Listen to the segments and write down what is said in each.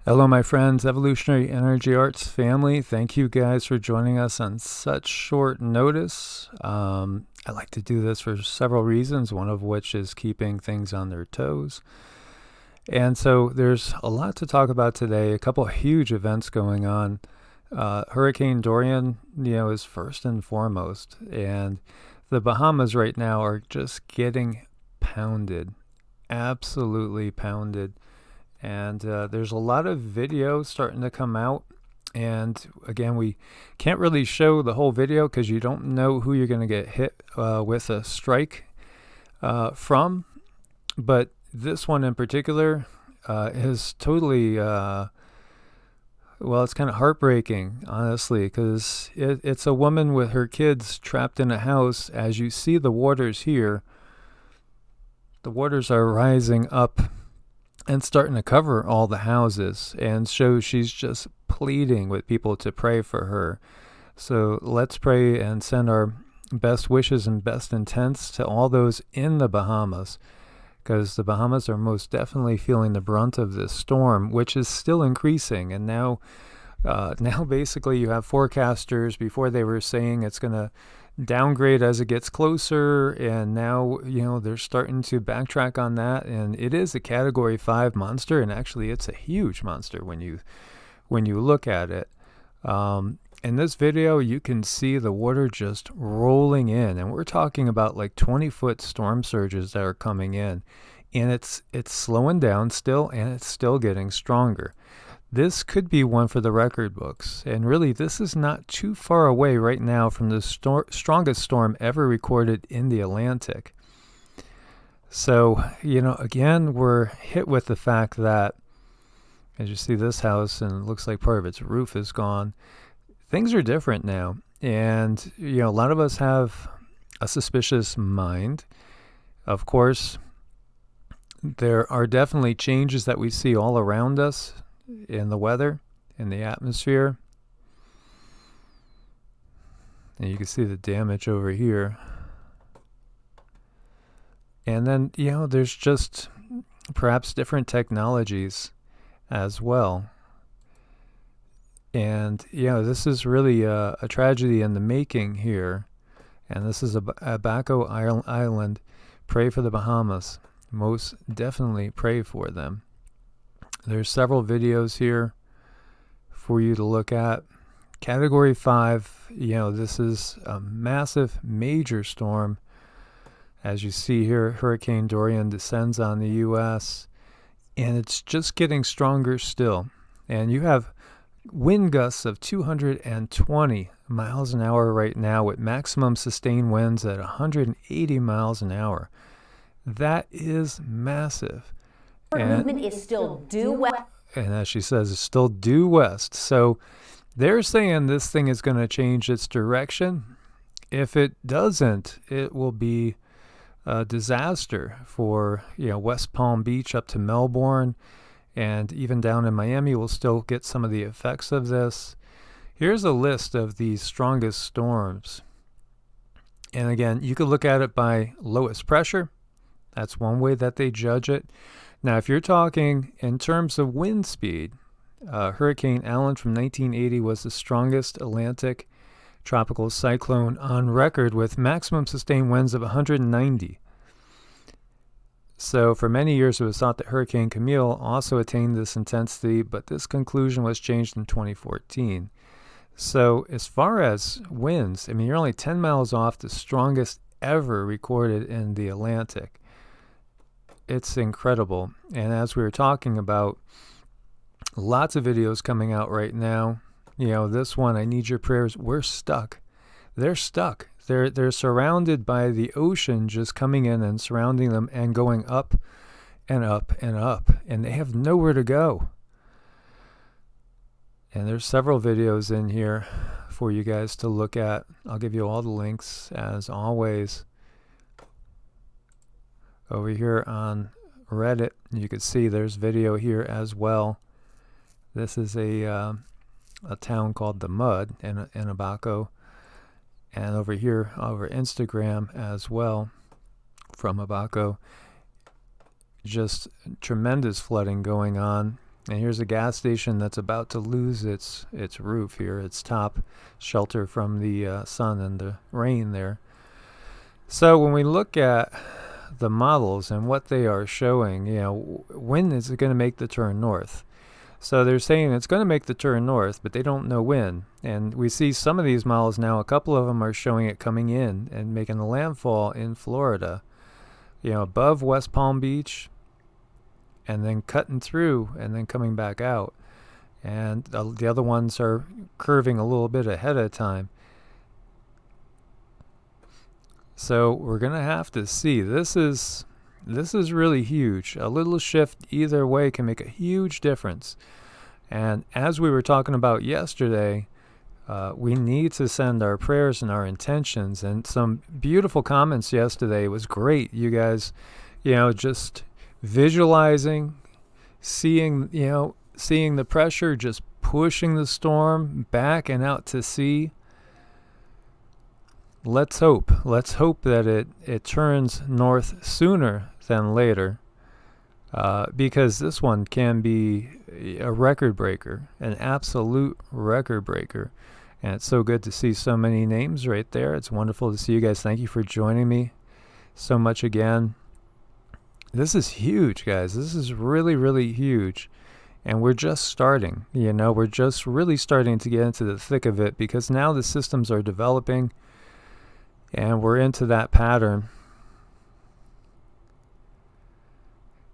Hello, my friends, Evolutionary Energy Arts family. Thank you guys for joining us on such short notice. I like to do this for several reasons, one of which is keeping things on their toes. And so there's a lot to talk about today, a couple of huge events going on. Hurricane Dorian, is first and foremost. And the Bahamas right now are just getting pounded, absolutely pounded. And there's a lot of video starting to come out. And again, we can't really show the whole video because you don't know who you're going to get hit with a strike from. But this one in particular is totally, it's kind of heartbreaking, honestly, because it's a woman with her kids trapped in a house. As you see the waters here, the waters are rising up and starting to cover all the houses, and so she's just pleading with people to pray for her. So let's pray and send our best wishes and best intents to all those in the Bahamas, because the Bahamas are most definitely feeling the brunt of this storm, which is still increasing. And now basically you have forecasters. Before they were saying it's going to downgrade as it gets closer, and now they're starting to backtrack on that, and it is a category 5 monster, and actually it's a huge monster when you look at it. In this video you can see the water just rolling in, and we're talking about like 20-foot storm surges that are coming in, and it's slowing down still, and it's still getting stronger. This could be one for the record books, and really this is not too far away right now from the strongest storm ever recorded in the Atlantic. So, again, we're hit with the fact that, as you see this house, and it looks like part of its roof is gone, things are different now. And, a lot of us have a suspicious mind. Of course, there are definitely changes that we see all around us, in the weather, in the atmosphere. And you can see the damage over here. And then, there's just perhaps different technologies as well. And, this is really a tragedy in the making here. And this is Abaco Island. Pray for the Bahamas. Most definitely pray for them. There's several videos here for you to look at. Category 5, this is a massive, major storm. As you see here, Hurricane Dorian descends on the U.S., and it's just getting stronger still. And you have wind gusts of 220 miles an hour right now, with maximum sustained winds at 180 miles an hour. That is massive. Movement is still due west. And as she says, it's still due west. So they're saying this thing is going to change its direction. If it doesn't, it will be a disaster for West Palm Beach up to Melbourne, and even down in Miami we'll still get some of the effects of this. Here's a list of the strongest storms. And again, you could look at it by lowest pressure. That's one way that they judge it. Now, if you're talking in terms of wind speed, Hurricane Allen from 1980 was the strongest Atlantic tropical cyclone on record, with maximum sustained winds of 190. So for many years it was thought that Hurricane Camille also attained this intensity, but this conclusion was changed in 2014. So as far as winds, you're only 10 miles off the strongest ever recorded in the Atlantic. It's incredible. And as we were talking about, lots of videos coming out right now. This one, I need your prayers. We're stuck. They're stuck. They're surrounded by the ocean just coming in and surrounding them and going up and up and up. And they have nowhere to go. And there's several videos in here for you guys to look at. I'll give you all the links as always. Over here on Reddit, you can see there's video here as well. This is a town called The Mud in Abaco, and over here over Instagram as well from Abaco, just tremendous flooding going on. And here's a gas station that's about to lose its roof here, its top shelter from the sun and the rain there. So when we look at the models and what they are showing, when is it going to make the turn north? So they're saying it's going to make the turn north, but they don't know when. And we see some of these models now, a couple of them are showing it coming in and making a landfall in Florida, above West Palm Beach, and then cutting through and then coming back out. And the other ones are curving a little bit ahead of time. So we're going to have to see. This is really huge. A little shift either way can make a huge difference. And as we were talking about yesterday, we need to send our prayers and our intentions. And some beautiful comments yesterday. It was great. You guys, just visualizing, seeing the pressure just pushing the storm back and out to sea. Let's hope that it turns north sooner than later, because this one can be a record breaker, an absolute record breaker. And it's so good to see so many names right there. It's wonderful to see you guys. Thank you for joining me so much again. This is huge, guys. This is really, really huge. And we're just starting, we're just really starting to get into the thick of it, because now the systems are developing and we're into that pattern.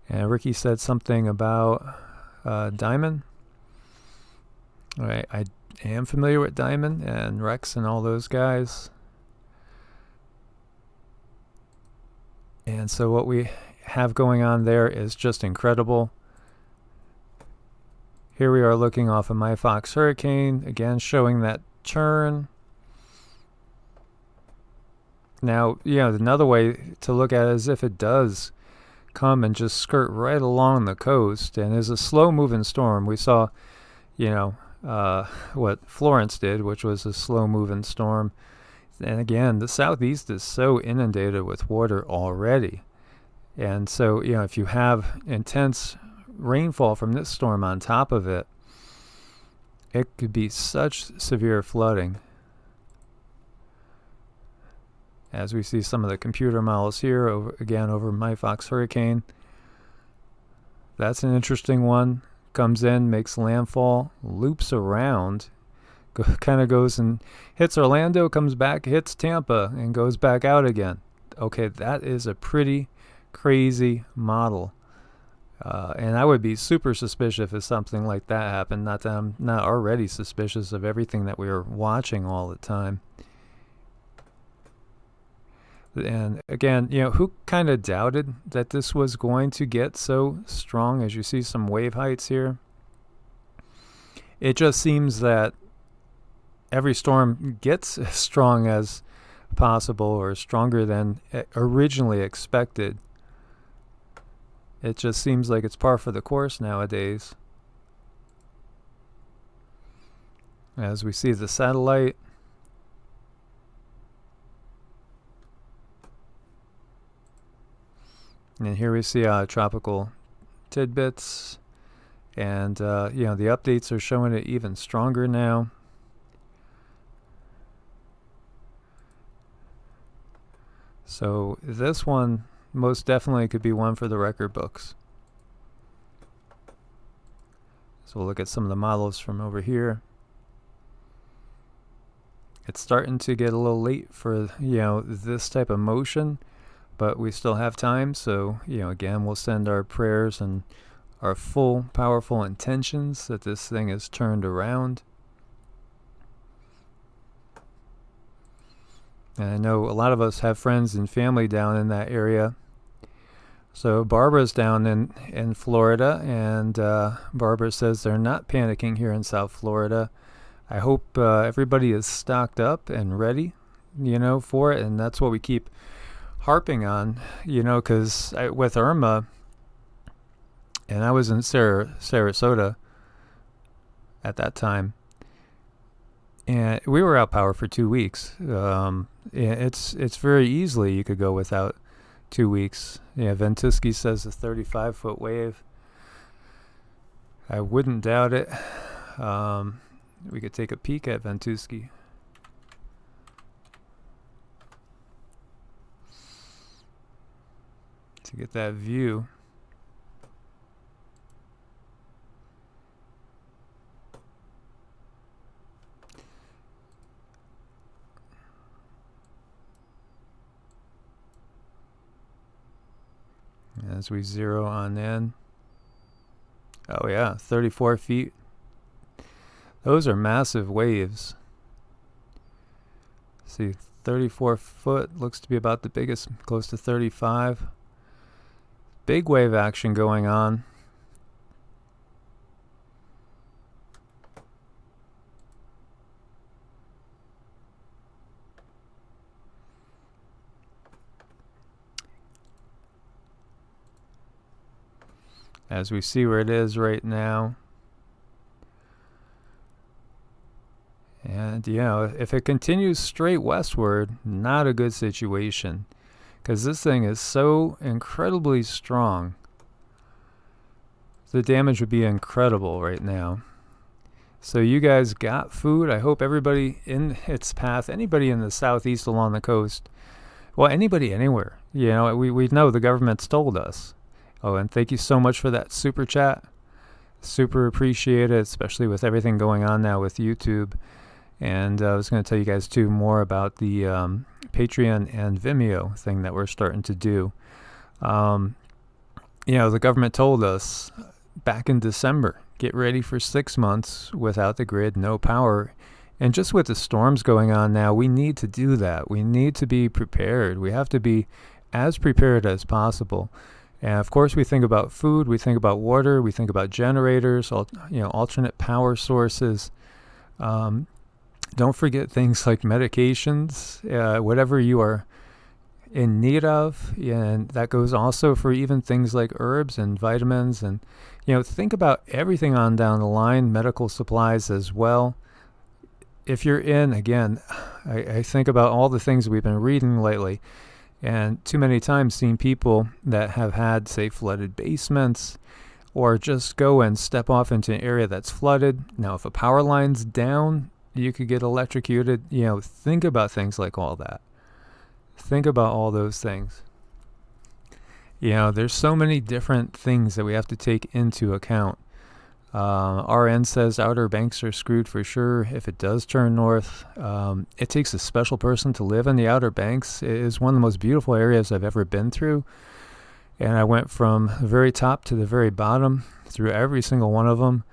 And Ricky said something about Diamond. All right, I am familiar with Diamond and Rex and all those guys. And so what we have going on there is just incredible. Here we are looking off of my Fox Hurricane, again showing that turn. Now, another way to look at it is if it does come and just skirt right along the coast and is a slow moving storm. We saw, what Florence did, which was a slow moving storm. And again, the southeast is so inundated with water already. And so, if you have intense rainfall from this storm on top of it, it could be such severe flooding. As we see some of the computer models here, over my Fox Hurricane. That's an interesting one. Comes in, makes landfall, loops around, kind of goes and hits Orlando, comes back, hits Tampa, and goes back out again. Okay, that is a pretty crazy model. And I would be super suspicious if something like that happened. Not that I'm not already suspicious of everything that we are watching all the time. And again, who kind of doubted that this was going to get so strong? As you see some wave heights here, it just seems that every storm gets as strong as possible, or stronger than originally expected. It just seems like it's par for the course nowadays. As we see the satellite, and here we see tropical tidbits, and the updates are showing it even stronger now. So this one most definitely could be one for the record books. So we'll look at some of the models from over here. It's starting to get a little late for this type of motion, but we still have time. So again, we'll send our prayers and our full powerful intentions that this thing is turned around. And I know a lot of us have friends and family down in that area. So Barbara's down in Florida, and Barbara says they're not panicking here in South Florida. I hope everybody is stocked up and ready, for it. And that's what we keep harping on, because with Irma, and I was in Sarasota at that time, and we were out power for 2 weeks. It's very easily you could go without 2 weeks. Ventusky says a 35-foot wave. I wouldn't doubt it. We could take a peek at Ventusky. To get that view. As we zero on in. Oh yeah, 34 feet. Those are massive waves. See, 34 foot looks to be about the biggest, close to 35. Big wave action going on. As we see where it is right now. And, you know, if it continues straight westward, not a good situation. Because this thing is so incredibly strong. The damage would be incredible right now. So you guys got food. I hope everybody in its path, anybody in the southeast along the coast, well, anybody anywhere. You know, we know the government's told us. Oh, and thank you so much for that super chat. Super appreciate it, especially with everything going on now with YouTube. And I was going to tell you guys too more about the Patreon and Vimeo thing that we're starting to do. You know, the government told us back in December, get ready for 6 months without the grid, no power. And just with the storms going on now, we need to do that. We need to be prepared. We have to be as prepared as possible. And of course, we think about food, we think about water, we think about generators, you know, alternate power sources. Don't forget things like medications, whatever you are in need of. And that goes also for even things like herbs and vitamins. And, you know, think about everything on down the line, medical supplies as well. If you're in, again, I think about all the things we've been reading lately. And too many times seen people that have had, say, flooded basements, or just go and step off into an area that's flooded. Now, if a power line's down, you could get electrocuted. You know, think about things like all that. Think about all those things. You know, there's so many different things that we have to take into account. RN says Outer Banks are screwed for sure if it does turn north. It takes a special person to live in the Outer Banks. It is one of the most beautiful areas I've ever been through. And I went from the very top to the very bottom through every single one of them.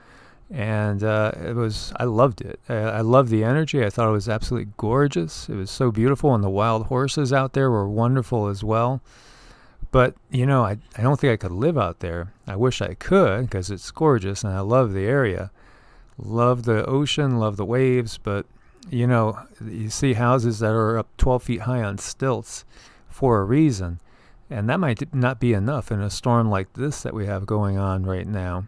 And I loved it. I loved the energy. I thought it was absolutely gorgeous. It was so beautiful. And the wild horses out there were wonderful as well. But, you know, I don't think I could live out there. I wish I could because it's gorgeous and I love the area. Love the ocean, love the waves. But, you know, you see houses that are up 12 feet high on stilts for a reason. And that might not be enough in a storm like this that we have going on right now.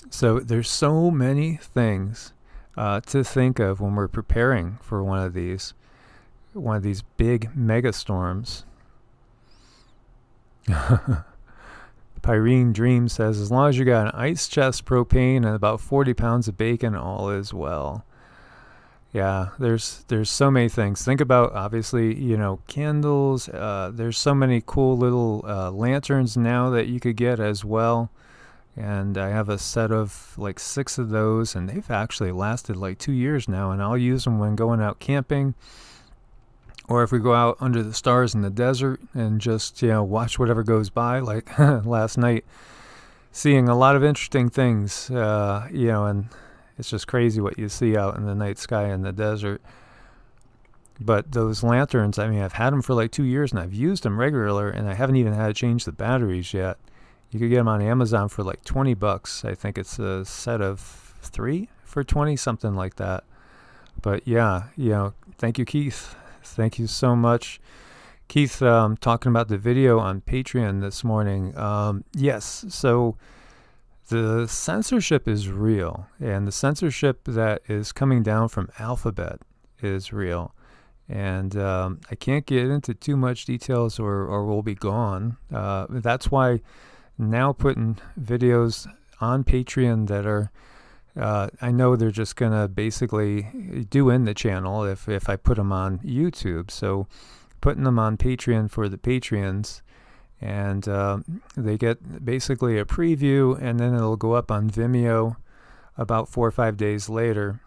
So there's so many things to think of when we're preparing for one of these big mega storms. Pyrene Dream says, as long as you got an ice chest, propane, and about 40 pounds of bacon, all is well. Yeah, there's so many things. Think about, obviously, you know, candles. There's so many cool little lanterns now that you could get as well. And I have a set of like 6 of those, and they've actually lasted like 2 years now. And I'll use them when going out camping, or if we go out under the stars in the desert and just, you know, watch whatever goes by. Like last night, seeing a lot of interesting things, you know, and it's just crazy what you see out in the night sky in the desert. But those lanterns, I mean, I've had them for like 2 years, and I've used them regular, and I haven't even had to change the batteries yet. You could get them on Amazon for like $20. I think it's a set of 3 for 20, something like that. But yeah, you know, thank you, Keith. Thank you so much. Keith, talking about the video on Patreon this morning. Yes, so the censorship is real, and the censorship that is coming down from Alphabet is real. And I can't get into too much details or we'll be gone. That's why now putting videos on Patreon that are, I know they're just going to basically do in the channel if I put them on YouTube. So putting them on Patreon for the Patreons, and they get basically a preview, and then it'll go up on Vimeo about 4 or 5 days later.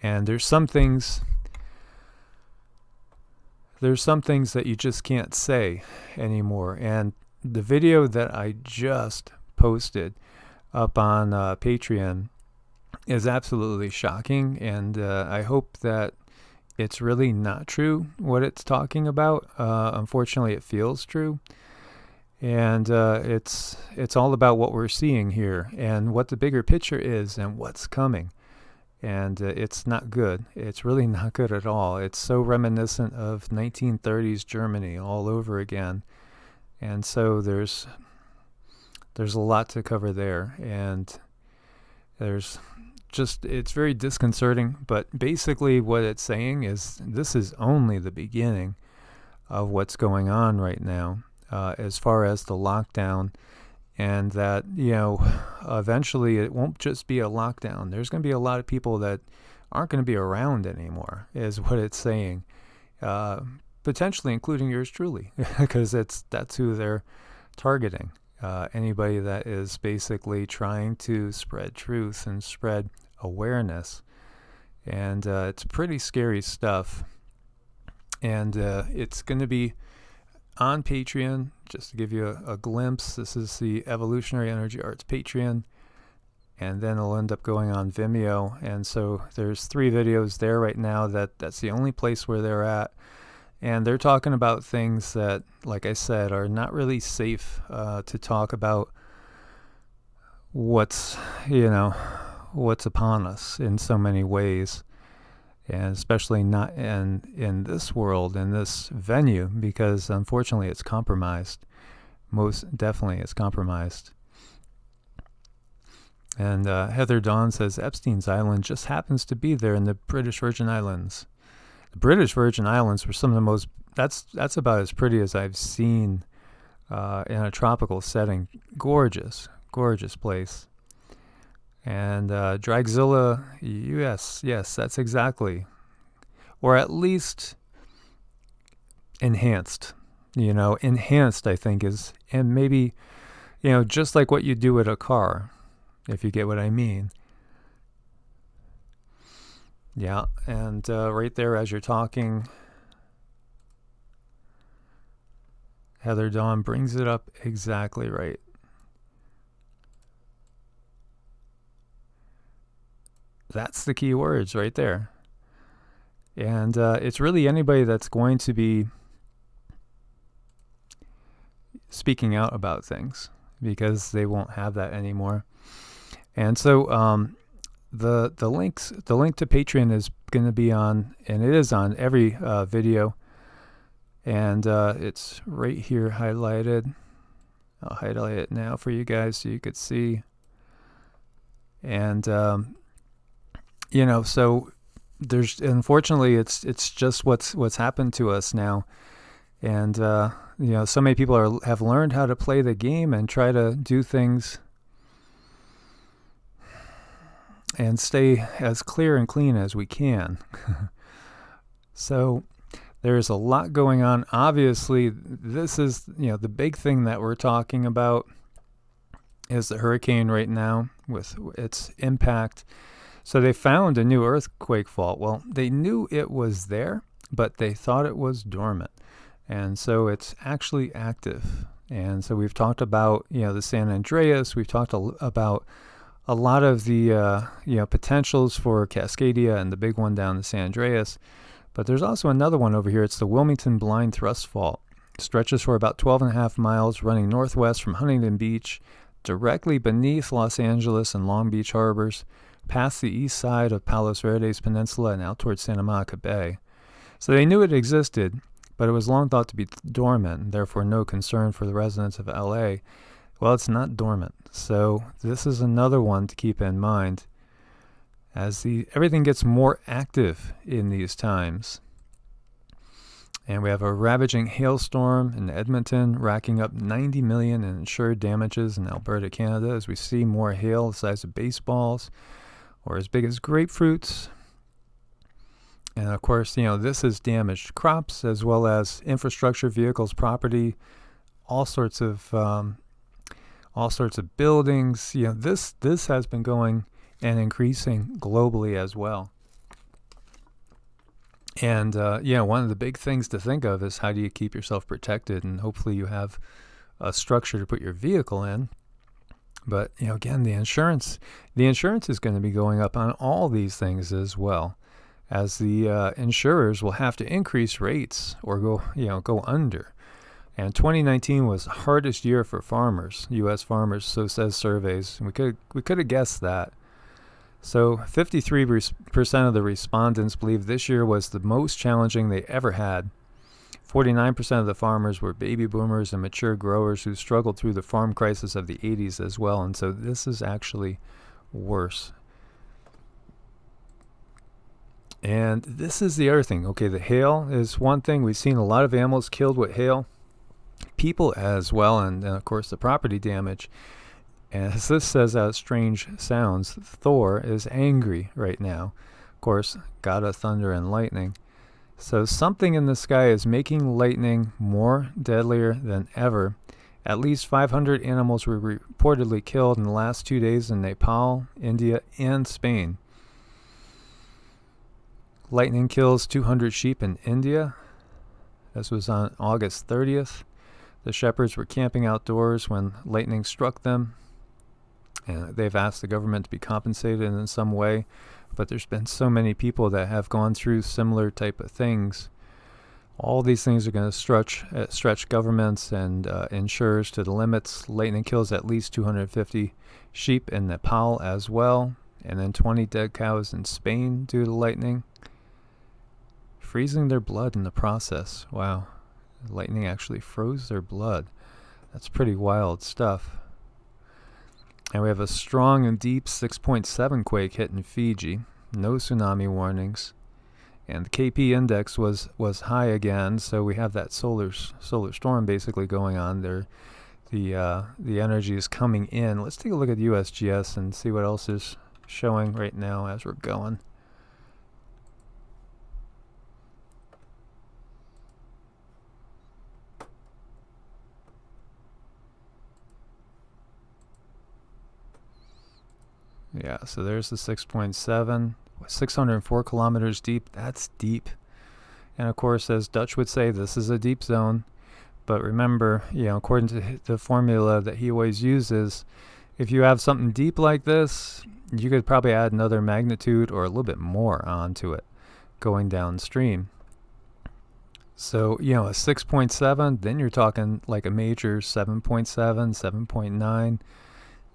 And there's some things that you just can't say anymore. And the video that I just posted up on Patreon is absolutely shocking, and I hope that it's really not true what it's talking about. Unfortunately, it feels true, and it's all about what we're seeing here and what the bigger picture is and what's coming. And it's not good. It's really not good at all. It's so reminiscent of 1930s Germany all over again. And so there's a lot to cover there. And it's very disconcerting. But basically what it's saying is this is only the beginning of what's going on right now, as far as the lockdown. And that, eventually it won't just be a lockdown. There's going to be a lot of people that aren't going to be around anymore, is what it's saying. Potentially including yours truly, because that's who they're targeting. Anybody that is basically trying to spread truth and spread awareness. And it's pretty scary stuff. And it's going to be on Patreon, just to give you a glimpse. This is the Evolutionary Energy Arts Patreon, and then it'll end up going on Vimeo. And so there's 3 videos there right now. That's the only place where they're at, and they're talking about things that, like I said, are not really safe to talk about. What's upon us in so many ways. And especially not in this world, in this venue, because unfortunately it's compromised. Most definitely it's compromised. And Heather Dawn says Epstein's Island just happens to be there in the British Virgin Islands. The British Virgin Islands were some of the most, that's about as pretty as I've seen in a tropical setting. Gorgeous, gorgeous place. And Dragzilla, yes, that's exactly. Or at least enhanced. Enhanced, I think, is, and maybe, just like what you do with a car, if you get what I mean. Yeah, and right there as you're talking, Heather Dawn brings it up exactly right. That's the key words right there. And it's really anybody that's going to be speaking out about things, because they won't have that anymore. And so the link to Patreon is going to be on, and it is on every video. And it's right here highlighted. I'll highlight it now for you guys so you could see. And so there's, unfortunately, it's just what's happened to us now. And so many people have learned how to play the game and try to do things and stay as clear and clean as we can. So there's a lot going on. Obviously, this is, the big thing that we're talking about is the hurricane right now with its impact. So they found a new earthquake fault. Well, they knew it was there, but they thought it was dormant. And so it's actually active. And so we've talked about, the San Andreas. We've talked about a lot of the, potentials for Cascadia and the big one down the San Andreas. But there's also another one over here. It's the Wilmington Blind Thrust Fault. It stretches for about 12.5 miles, running northwest from Huntington Beach, directly beneath Los Angeles and Long Beach harbors, past the east side of Palos Verdes Peninsula and out towards Santa Monica Bay. So they knew it existed, but it was long thought to be dormant, and therefore no concern for the residents of LA. Well, it's not dormant. So this is another one to keep in mind as everything gets more active in these times. And we have a ravaging hailstorm in Edmonton, racking up 90 million in insured damages in Alberta, Canada, as we see more hail the size of baseballs or as big as grapefruits. And of course, this has damaged crops as well as infrastructure, vehicles, property, all sorts of buildings. This has been going and increasing globally as well. And one of the big things to think of is how do you keep yourself protected, and hopefully you have a structure to put your vehicle in. But again, the insurance is going to be going up on all these things as well, as the insurers will have to increase rates or go under. And 2019 was the hardest year for farmers, U.S. farmers, so says surveys. And we could have guessed that. So 53% of the respondents believe this year was the most challenging they ever had. 49% of the farmers were baby boomers and mature growers who struggled through the farm crisis of the 80s as well. And so this is actually worse. And this is the other thing. Okay, the hail is one thing. We've seen a lot of animals killed with hail. People as well, and of course the property damage. And as this says out strange sounds, Thor is angry right now. Of course, god of thunder and lightning. So something in the sky is making lightning more deadlier than ever. At least 500 animals were reportedly killed in the last 2 days in Nepal, India, and Spain. Lightning kills 200 sheep in India. This was on August 30th. The shepherds were camping outdoors when lightning struck them. And they've asked the government to be compensated in some way. But there's been so many people that have gone through similar type of things. All these things are going to stretch governments and insurers to the limits. Lightning kills at least 250 sheep in Nepal as well. And then 20 dead cows in Spain due to lightning. Freezing their blood in the process. Wow. Lightning actually froze their blood. That's pretty wild stuff. And we have a strong and deep 6.7 quake hit in Fiji. No tsunami warnings. And the KP index was high again, so we have that solar storm basically going on there. The energy is coming in. Let's take a look at USGS and see what else is showing right now as we're going. Yeah, so there's the 6.7, 604 kilometers deep. That's deep. And of course, as Dutch would say, this is a deep zone. But remember, according to the formula that he always uses, if you have something deep like this, you could probably add another magnitude or a little bit more onto it going downstream. So, a 6.7, then you're talking like a major 7.7, 7.9.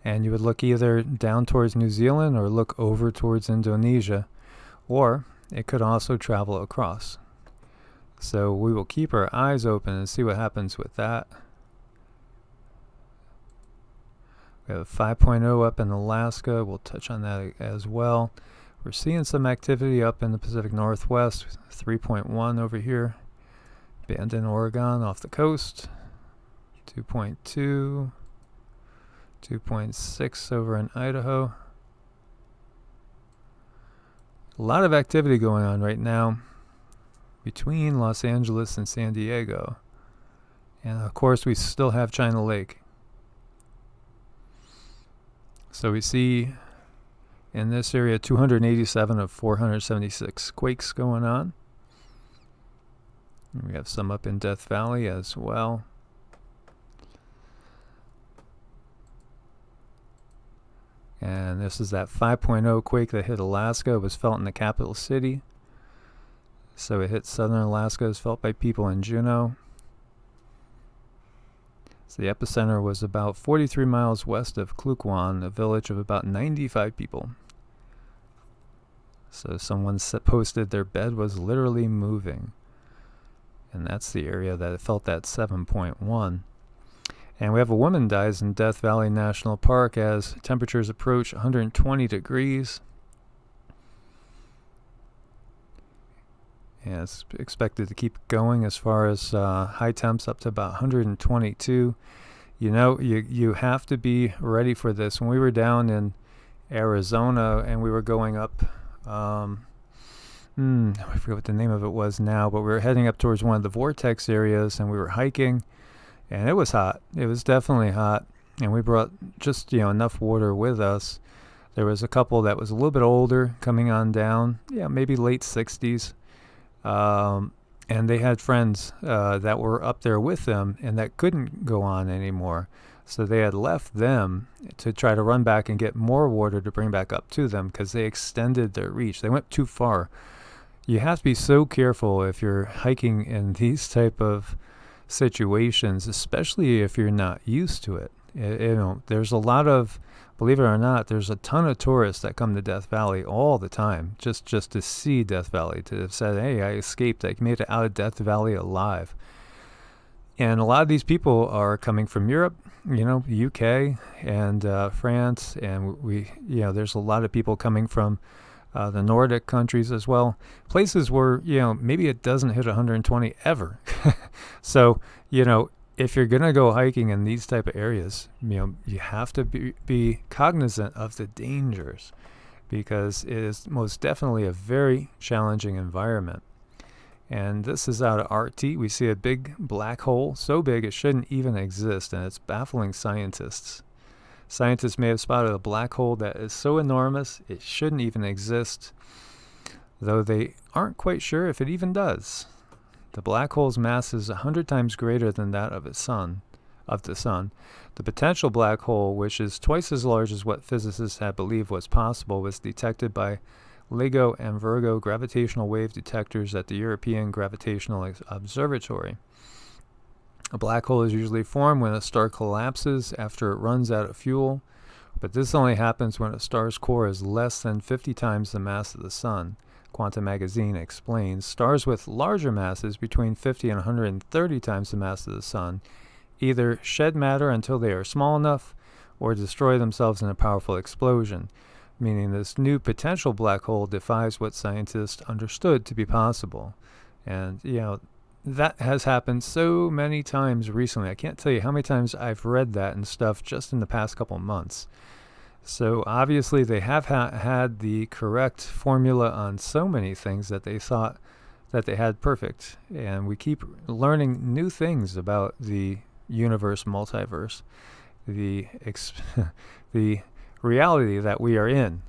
And you would look either down towards New Zealand or look over towards Indonesia. Or it could also travel across. So we will keep our eyes open and see what happens with that. We have a 5.0 up in Alaska. We'll touch on that as well. We're seeing some activity up in the Pacific Northwest. 3.1 over here. Bend in Oregon off the coast. 2.2. 2.6 over in Idaho. A lot of activity going on right now between Los Angeles and San Diego. And of course we still have China Lake. So we see in this area 287 of 476 quakes going on. And we have some up in Death Valley as well. And this is that 5.0 quake that hit Alaska. It was felt in the capital city. So it hit southern Alaska. It was felt by people in Juneau. So the epicenter was about 43 miles west of Klukwan, a village of about 95 people. So someone posted their bed was literally moving. And that's the area that it felt that 7.1. And we have a woman dies in Death Valley National Park as temperatures approach 120 degrees. and it's expected to keep going as far as high temps up to about 122. You know, you have to be ready for this. When we were down in Arizona and we were going up, I forget what the name of it was now, but we were heading up towards one of the vortex areas, and we were hiking, and it was hot. It was definitely hot, and we brought just, enough water with us. There was a couple that was a little bit older coming on down, maybe late 60s, and they had friends that were up there with them and that couldn't go on anymore. So they had left them to try to run back and get more water to bring back up to them because they extended their reach. They went too far. You have to be so careful if you're hiking in these type of situations, especially if you're not used to it. There's a lot of, believe it or not, there's a ton of tourists that come to Death Valley all the time just to see Death Valley, to have said, hey, I escaped, I made it out of Death Valley alive. And a lot of these people are coming from Europe, UK and France, and there's a lot of people coming from the Nordic countries as well, places where, maybe it doesn't hit 120 ever. So, if you're going to go hiking in these type of areas, you have to be cognizant of the dangers, because it is most definitely a very challenging environment. And this is out of RT. We see a big black hole, so big it shouldn't even exist, and it's baffling scientists. Scientists may have spotted a black hole that is so enormous it shouldn't even exist, though they aren't quite sure if it even does. The black hole's mass is 100 times greater than that of the sun. The potential black hole, which is twice as large as what physicists had believed was possible, was detected by LIGO and Virgo gravitational wave detectors at the European Gravitational Observatory. A black hole is usually formed when a star collapses after it runs out of fuel, but this only happens when a star's core is less than 50 times the mass of the sun. Quantum Magazine explains stars with larger masses, between 50 and 130 times the mass of the sun, either shed matter until they are small enough or destroy themselves in a powerful explosion, meaning this new potential black hole defies what scientists understood to be possible. And, that has happened so many times recently. I can't tell you how many times I've read that and stuff just in the past couple months. So obviously they have had the correct formula on so many things that they thought that they had perfect. And we keep learning new things about the universe, multiverse, the reality that we are in.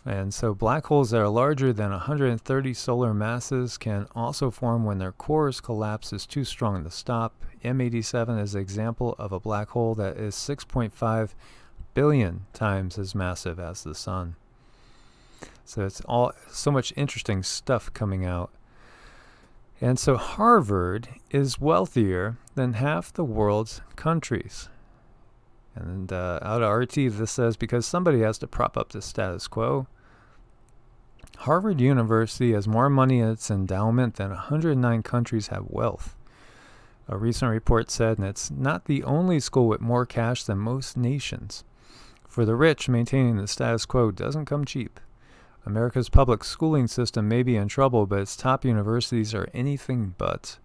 And so black holes that are larger than 130 solar masses can also form when their cores collapse is too strong to stop. M87 is an example of a black hole that is 6.5 billion times as massive as the sun. So it's all so much interesting stuff coming out. And so Harvard is wealthier than half the world's countries. And out of RT, this says, because somebody has to prop up the status quo. Harvard University has more money in its endowment than 109 countries have wealth. A recent report said, and it's not the only school with more cash than most nations. For the rich, maintaining the status quo doesn't come cheap. America's public schooling system may be in trouble, but its top universities are anything but,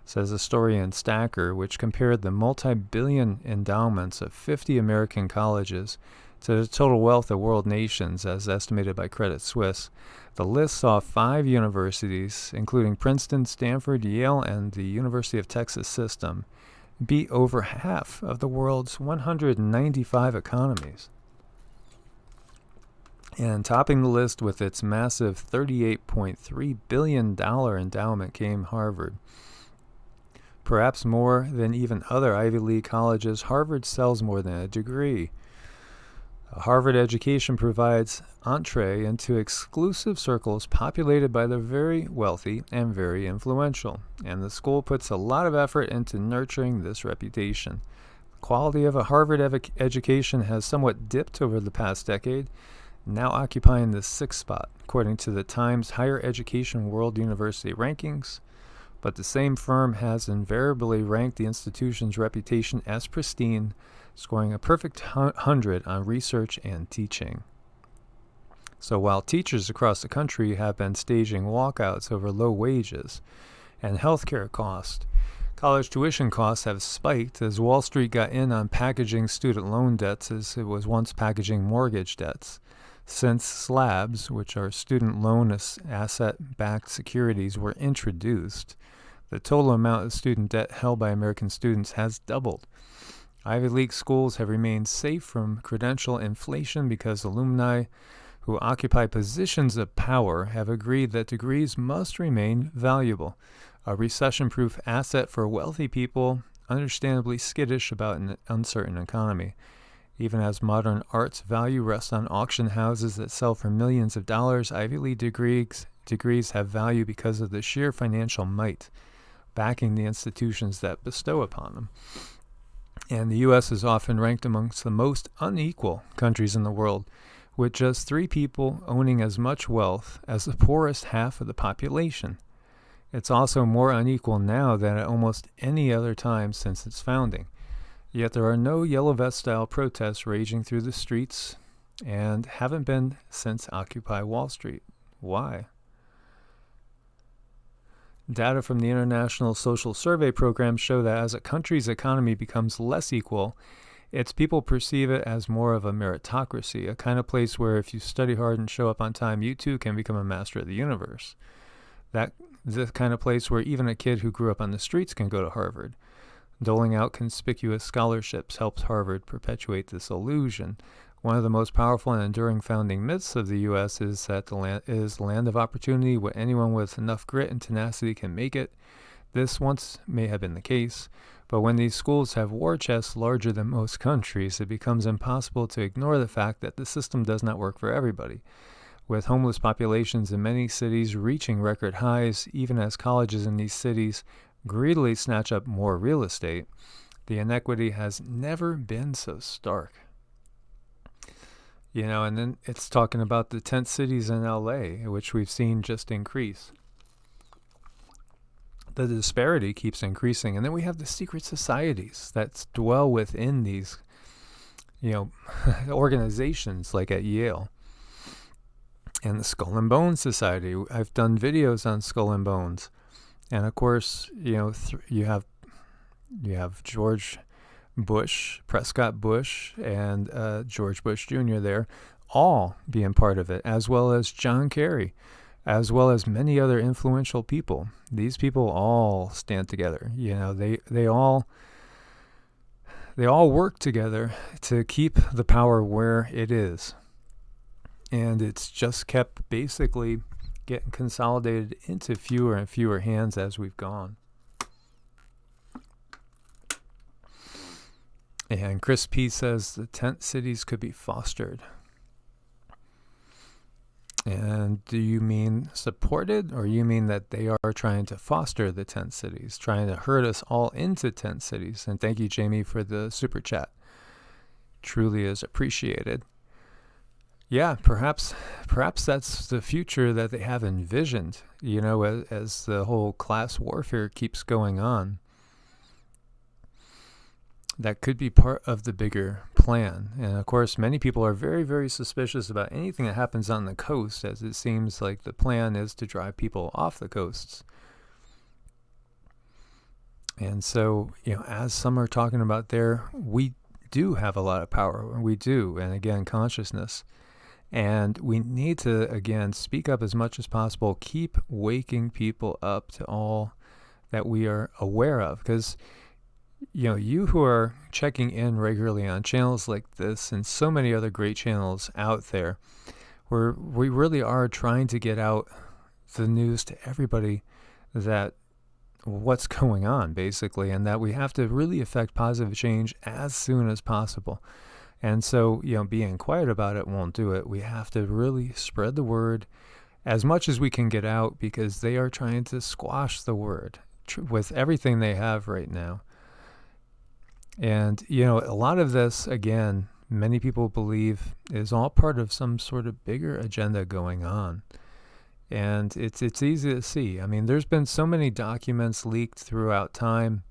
says historian Stacker, which compared the multi-billion endowments of 50 American colleges to the total wealth of world nations as estimated by Credit Suisse. The list saw 5 universities, including Princeton, Stanford, Yale, and the University of Texas system, beat over half of the world's 195 economies. And topping the list with its massive $38.3 billion endowment came Harvard. Perhaps more than even other Ivy League colleges, Harvard sells more than a degree. A Harvard education provides entree into exclusive circles populated by the very wealthy and very influential, and the school puts a lot of effort into nurturing this reputation. The quality of a Harvard education has somewhat dipped over the past decade, now occupying the 6th spot, according to the Times Higher Education World University Rankings, but the same firm has invariably ranked the institution's reputation as pristine, scoring a perfect 100 on research and teaching. So while teachers across the country have been staging walkouts over low wages and healthcare costs, college tuition costs have spiked as Wall Street got in on packaging student loan debts as it was once packaging mortgage debts. Since slabs, which are student loan asset-backed securities, were introduced, the total amount of student debt held by American students has doubled. Ivy League schools have remained safe from credential inflation because alumni who occupy positions of power have agreed that degrees must remain valuable, a recession-proof asset for wealthy people understandably skittish about an uncertain economy. Even as modern art's value rests on auction houses that sell for millions of dollars, Ivy League degrees have value because of the sheer financial might backing the institutions that bestow upon them. And the U.S. is often ranked amongst the most unequal countries in the world, with just 3 people owning as much wealth as the poorest half of the population. It's also more unequal now than at almost any other time since its founding. Yet there are no Yellow Vest-style protests raging through the streets, and haven't been since Occupy Wall Street. Why? Data from the International Social Survey Program show that as a country's economy becomes less equal, its people perceive it as more of a meritocracy, a kind of place where if you study hard and show up on time, you too can become a master of the universe. That's the kind of place where even a kid who grew up on the streets can go to Harvard. Doling out conspicuous scholarships helps Harvard perpetuate this illusion. One of the most powerful and enduring founding myths of the U.S. is that the land is land of opportunity, where anyone with enough grit and tenacity can make it. This once may have been the case, but when these schools have war chests larger than most countries, it becomes impossible to ignore the fact that the system does not work for everybody. With homeless populations in many cities reaching record highs, even as colleges in these cities greedily snatch up more real estate, the inequity has never been so stark. And then it's talking about the tent cities in LA, which we've seen just increase. The disparity keeps increasing. And then we have the secret societies that dwell within these, organizations like at Yale. And the Skull and Bones Society. I've done videos on Skull and Bones. And of course, you have George Bush, Prescott Bush, and George Bush Jr. there, all being part of it, as well as John Kerry, as well as many other influential people. These people all stand together. They all work together to keep the power where it is. And it's just kept basically getting consolidated into fewer and fewer hands as we've gone. And Chris P. says the tent cities could be fostered. And do you mean supported, or you mean that they are trying to foster the tent cities, trying to herd us all into tent cities? And thank you, Jamie, for the super chat. Truly is appreciated. Yeah, perhaps that's the future that they have envisioned, as the whole class warfare keeps going on. That could be part of the bigger plan. And of course, many people are very, very suspicious about anything that happens on the coast, as it seems like the plan is to drive people off the coasts. And so, as some are talking about there, we do have a lot of power. We do. And again, consciousness. And we need to, again, speak up as much as possible, keep waking people up to all that we are aware of. Because, you who are checking in regularly on channels like this and so many other great channels out there, we really are trying to get out the news to everybody that what's going on, basically, and that we have to really affect positive change as soon as possible. And so, being quiet about it won't do it. We have to really spread the word as much as we can get out, because they are trying to squash the word with everything they have right now. And, a lot of this, again, many people believe is all part of some sort of bigger agenda going on. And it's easy to see. I mean, there's been so many documents leaked throughout time,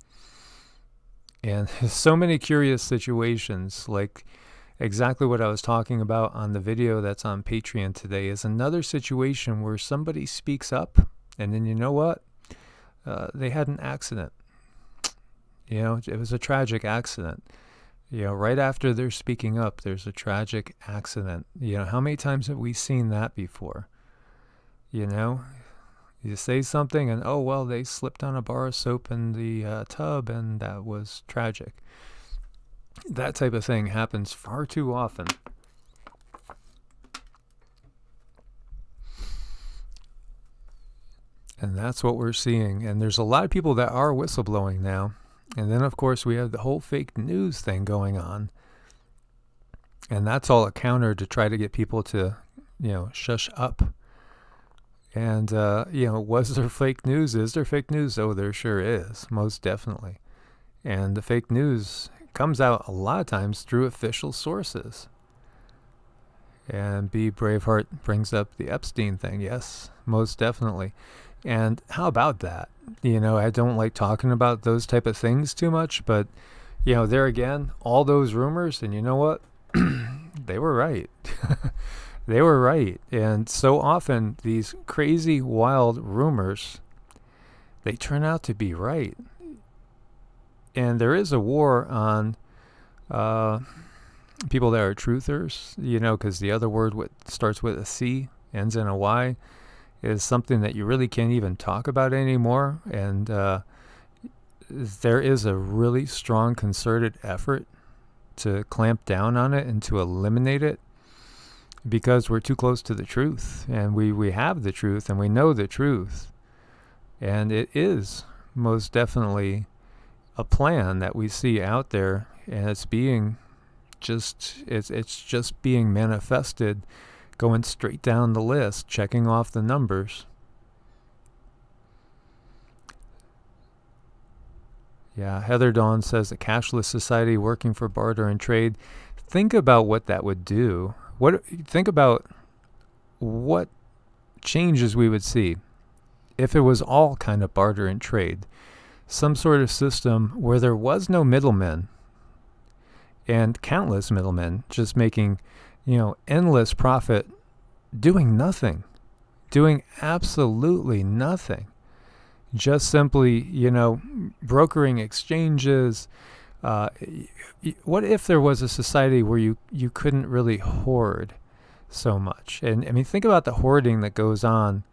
and so many curious situations. Like, exactly what I was talking about on the video that's on Patreon today is another situation where somebody speaks up, and then you know what? They had an accident. It was a tragic accident. Right after they're speaking up, there's a tragic accident. How many times have we seen that before? You say something and, oh, well, they slipped on a bar of soap in the tub and that was tragic. That type of thing happens far too often. And that's what we're seeing. And there's a lot of people that are whistleblowing now. And then, of course, we have the whole fake news thing going on. And that's all a counter to try to get people to, shush up. And, was there fake news? Is there fake news? Oh, there sure is. Most definitely. And the fake news comes out a lot of times through official sources. And B. Braveheart brings up the Epstein thing. Yes, most definitely. And how about that? I don't like talking about those type of things too much, but, there again, all those rumors, and you know what? They were right. They were right. And so often these crazy, wild rumors, they turn out to be right. And there is a war on people that are truthers, because the other word starts with a C, ends in a Y, is something that you really can't even talk about anymore. And there is a really strong concerted effort to clamp down on it and to eliminate it, because we're too close to the truth, and we have the truth, and we know the truth. And it is most definitely a plan that we see out there, and it's just being manifested, going straight down the list, checking off the numbers. Yeah, Heather Dawn says a cashless society working for barter and trade. Think about what that would do. Think about what changes we would see if it was all kind of barter and trade. Some sort of system where there was no middlemen and countless middlemen just making, endless profit, doing nothing, doing absolutely nothing. Just simply, brokering exchanges. What if there was a society where you couldn't really hoard so much? And I mean, think about the hoarding that goes on,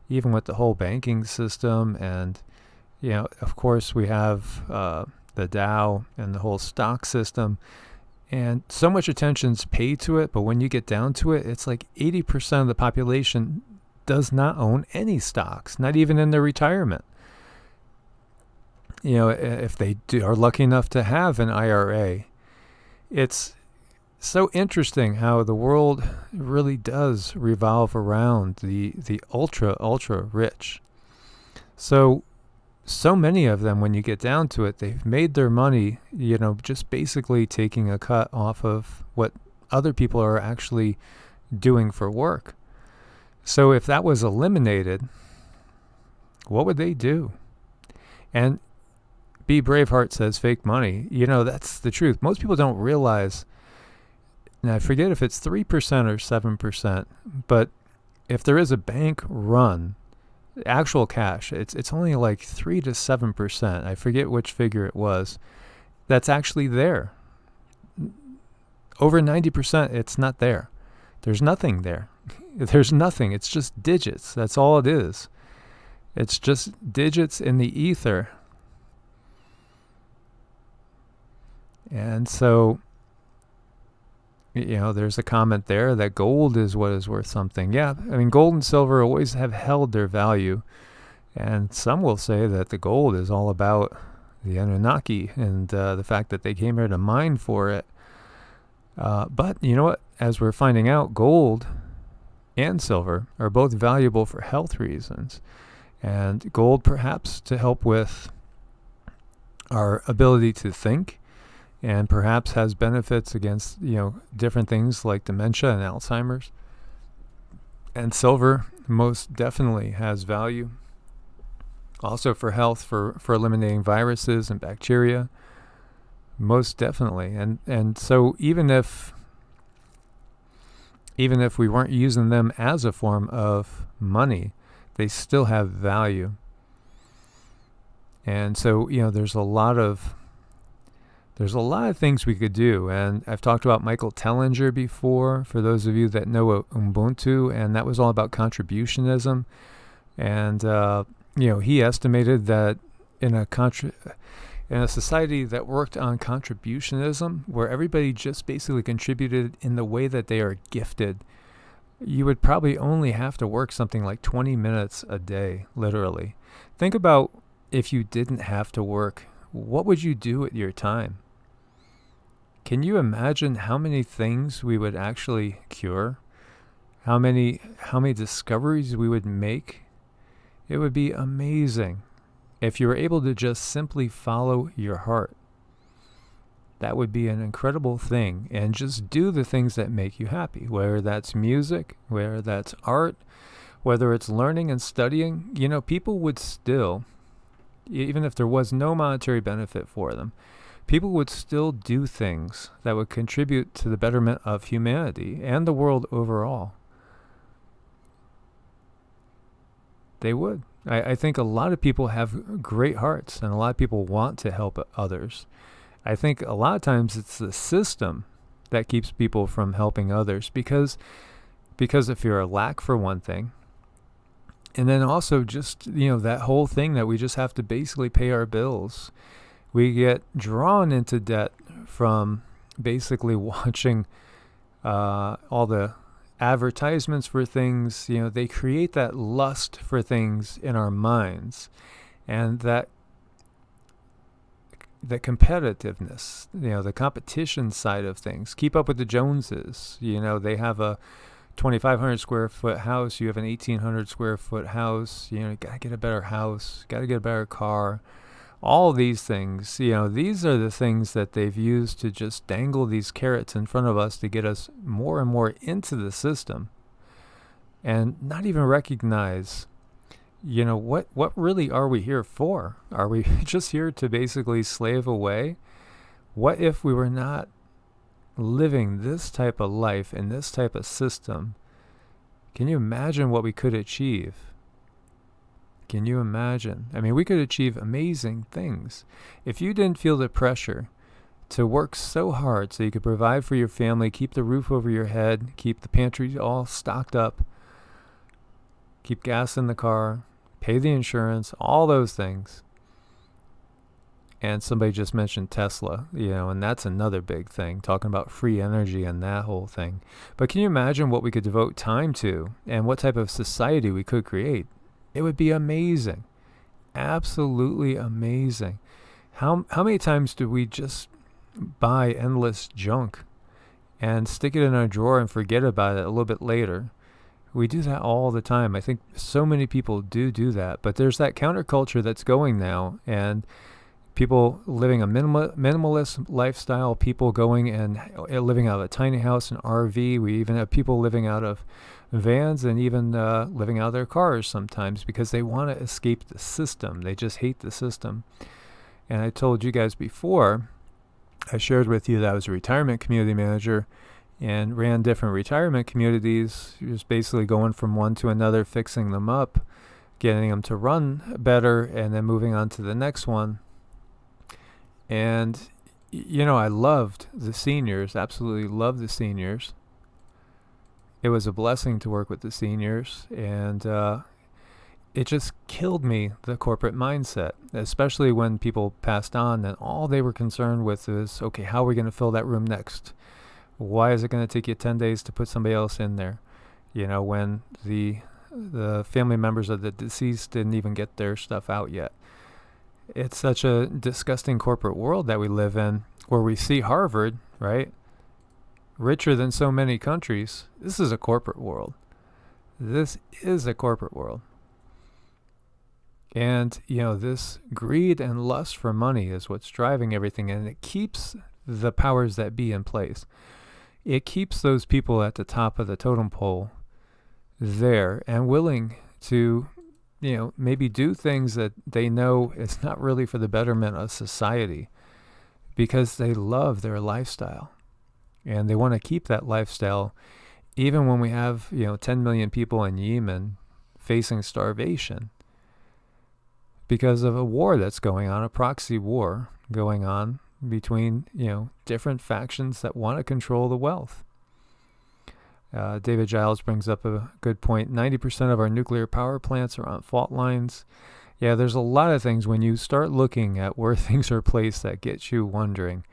even with the whole banking system. And, of course, we have the Dow and the whole stock system. And so much attention's paid to it. But when you get down to it, it's like 80% of the population does not own any stocks, not even in their retirement. If they are lucky enough to have an IRA. It's so interesting how the world really does revolve around the ultra rich. So many of them, when you get down to it, they've made their money, just basically taking a cut off of what other people are actually doing for work. So if that was eliminated, what would they do? And B. Braveheart says fake money. That's the truth. Most people don't realize, and I forget if it's 3% or 7%, but if there is a bank run, actual cash, it's only like 3 to 7%. I forget which figure it was. That's actually there. Over 90%, it's not there. There's nothing there. There's nothing. It's just digits. That's all it is. It's just digits in the ether. And so, there's a comment there that gold is what is worth something. Yeah, I mean, gold and silver always have held their value. And some will say that the gold is all about the Anunnaki and the fact that they came here to mine for it. But you know what? As we're finding out, gold and silver are both valuable for health reasons. And gold perhaps to help with our ability to think, and perhaps has benefits against, different things like dementia and Alzheimer's. And silver most definitely has value also for health, for eliminating viruses and bacteria. Most definitely. And so even if even if we weren't using them as a form of money, they still have value. And so, there's a lot of things we could do. And I've talked about Michael Tellinger before, for those of you that know Ubuntu, and that was all about contributionism. And, he estimated that in a society that worked on contributionism, where everybody just basically contributed in the way that they are gifted, you would probably only have to work something like 20 minutes a day, literally. Think about if you didn't have to work, what would you do with your time? Can you imagine how many things we would actually cure? How many discoveries we would make? It would be amazing if you were able to just simply follow your heart. That would be an incredible thing. And just do the things that make you happy, whether that's music, whether that's art, whether it's learning and studying. People would still, even if there was no monetary benefit for them, people would still do things that would contribute to the betterment of humanity and the world overall. They would. I think a lot of people have great hearts, and a lot of people want to help others. I think a lot of times it's the system that keeps people from helping others, because if you're a lack, for one thing, and then also just, that whole thing that we just have to basically pay our bills. We get drawn into debt from basically watching all the advertisements for things. They create that lust for things in our minds, and that the competitiveness, the competition side of things. Keep up with the Joneses. They have a 2,500 square foot house. You have an 1,800 square foot house. You got to get a better house. Got to get a better car. All these things, these are the things that they've used to just dangle these carrots in front of us to get us more and more into the system, and not even recognize, what really are we here for? Are we just here to basically slave away? What if we were not living this type of life in this type of system? Can you imagine what we could achieve? Can you imagine? We could achieve amazing things. If you didn't feel the pressure to work so hard so you could provide for your family, keep the roof over your head, keep the pantry all stocked up, keep gas in the car, pay the insurance, all those things. And somebody just mentioned Tesla, and that's another big thing, talking about free energy and that whole thing. But can you imagine what we could devote time to and what type of society we could create? It would be amazing. Absolutely amazing. How many times do we just buy endless junk and stick it in our drawer and forget about it a little bit later? We do that all the time. I think so many people do that. But there's that counterculture that's going now, and people living a minimalist lifestyle, people going and living out of a tiny house, an RV. We even have people living out of vans and even living out of their cars sometimes because they want to escape the system. They just hate the system. And I told you guys before, I shared with you that I was a retirement community manager and ran different retirement communities, just basically going from one to another, fixing them up, getting them to run better, and then moving on to the next one. And, I loved the seniors, absolutely loved the seniors. It was a blessing to work with the seniors, and it just killed me, the corporate mindset, especially when people passed on and all they were concerned with is, okay, how are we going to fill that room next? Why is it going to take you 10 days to put somebody else in there? When the family members of the deceased didn't even get their stuff out yet. It's such a disgusting corporate world that we live in, where we see Harvard, right? Richer than so many countries. This is a corporate world. This is a corporate world. And, this greed and lust for money is what's driving everything, and it keeps the powers that be in place. It keeps those people at the top of the totem pole there and willing to, maybe do things that they know it's not really for the betterment of society, because they love their lifestyle and they want to keep that lifestyle even when we have, 10 million people in Yemen facing starvation because of a war that's going on, a proxy war going on between, different factions that want to control the wealth. David Giles brings up a good point. 90% of our nuclear power plants are on fault lines. Yeah, there's a lot of things when you start looking at where things are placed that get you wondering,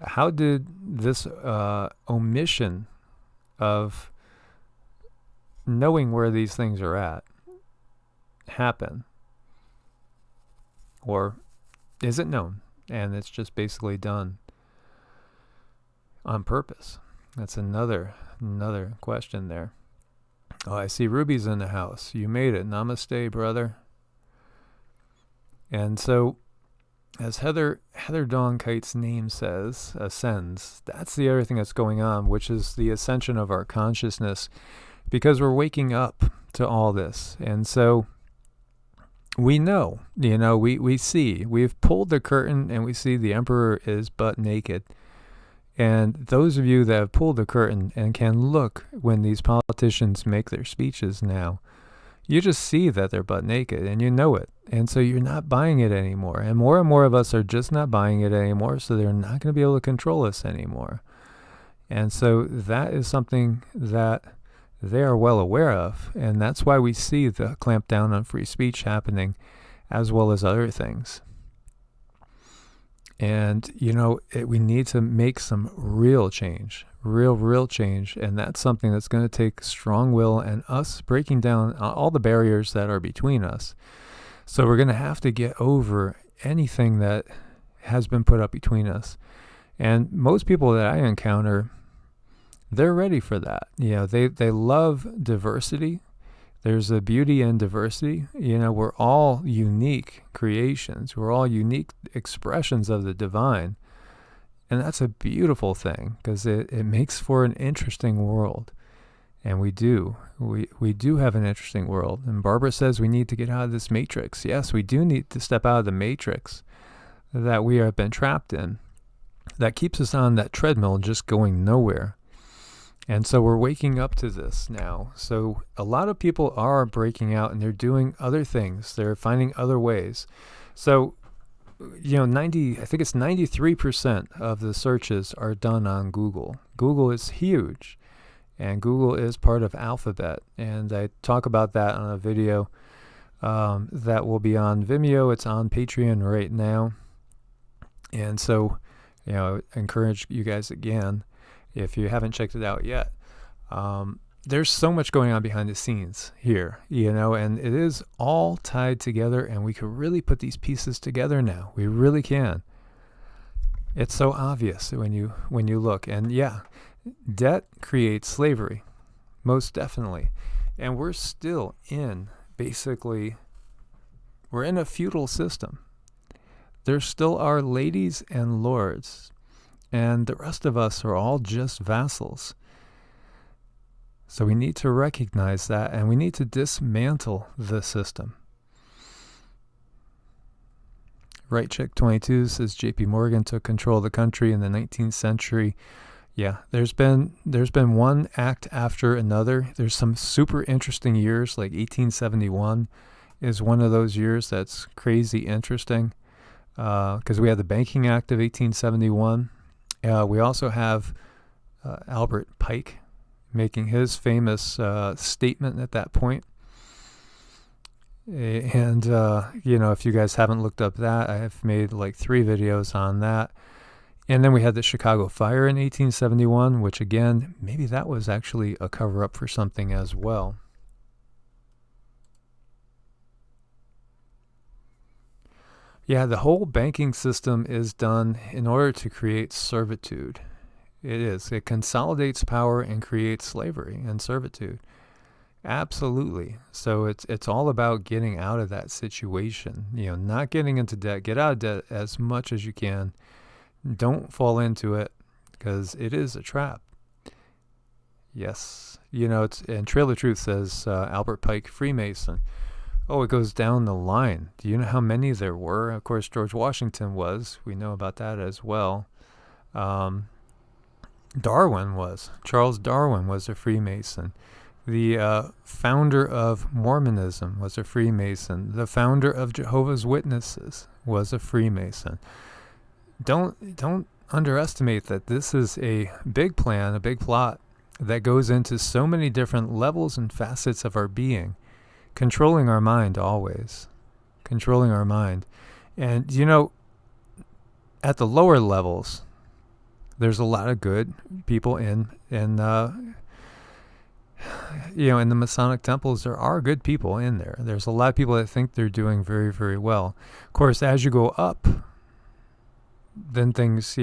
how did this omission of knowing where these things are at happen? Or is it known and it's just basically done on purpose? That's another question there. Oh, I see Ruby's in the house. You made it. Namaste, brother. And so, as Heather Dawn Kite's name says, ascends, that's the other thing that's going on, which is the ascension of our consciousness, because we're waking up to all this. And so we know, we see, we've pulled the curtain and we see the emperor is butt naked. And those of you that have pulled the curtain and can look when these politicians make their speeches now, you just see that they're butt naked and you know it. And so you're not buying it anymore. And more of us are just not buying it anymore. So they're not going to be able to control us anymore. And so that is something that they are well aware of. And that's why we see the clampdown on free speech happening, as well as other things. And, we need to make some real change, real change. And that's something that's going to take strong will and us breaking down all the barriers that are between us. So we're going to have to get over anything that has been put up between us. And most people that I encounter, they're ready for that. They love diversity. There's a beauty in diversity. We're all unique creations. We're all unique expressions of the divine. And that's a beautiful thing because it makes for an interesting world. And we do. We do have an interesting world. And Barbara says we need to get out of this matrix. Yes, we do need to step out of the matrix that we have been trapped in. That keeps us on that treadmill just going nowhere. And so we're waking up to this now. So a lot of people are breaking out and they're doing other things. They're finding other ways. So, I think it's 93% of the searches are done on Google. Google is huge. And Google is part of Alphabet. And I talk about that on a video that will be on Vimeo. It's on Patreon right now. And so, I encourage you guys again, if you haven't checked it out yet, there's so much going on behind the scenes here, and it is all tied together, and we can really put these pieces together now. We really can. It's so obvious when you look. And yeah, debt creates slavery, most definitely. And we're still we're in a feudal system. There still are ladies and lords. And the rest of us are all just vassals. So we need to recognize that, and we need to dismantle the system. Right Chick 22 says JP Morgan took control of the country in the 19th century. Yeah, there's been one act after another. There's some super interesting years, like 1871 is one of those years that's crazy interesting, because we had the Banking Act of 1871. We also have Albert Pike making his famous statement at that point. And, if you guys haven't looked up that, I have made like 3 videos on that. And then we had the Chicago fire in 1871, which again, maybe that was actually a cover-up for something as well. Yeah, the whole banking system is done in order to create servitude. It is. It consolidates power and creates slavery and servitude. Absolutely. So it's all about getting out of that situation. Not getting into debt. Get out of debt as much as you can. Don't fall into it, because it is a trap. Yes. And Trail of Truth says Albert Pike, Freemason. Oh, it goes down the line. Do you know how many there were? Of course, George Washington was. We know about that as well. Charles Darwin was a Freemason. The founder of Mormonism was a Freemason. The founder of Jehovah's Witnesses was a Freemason. Don't underestimate that this is a big plan, a big plot that goes into so many different levels and facets of our being, controlling our mind always, controlling our mind. And, at the lower levels, there's a lot of good people in the Masonic temples. There are good people in there. There's a lot of people that think they're doing very, very well. Of course, as you go up, then things,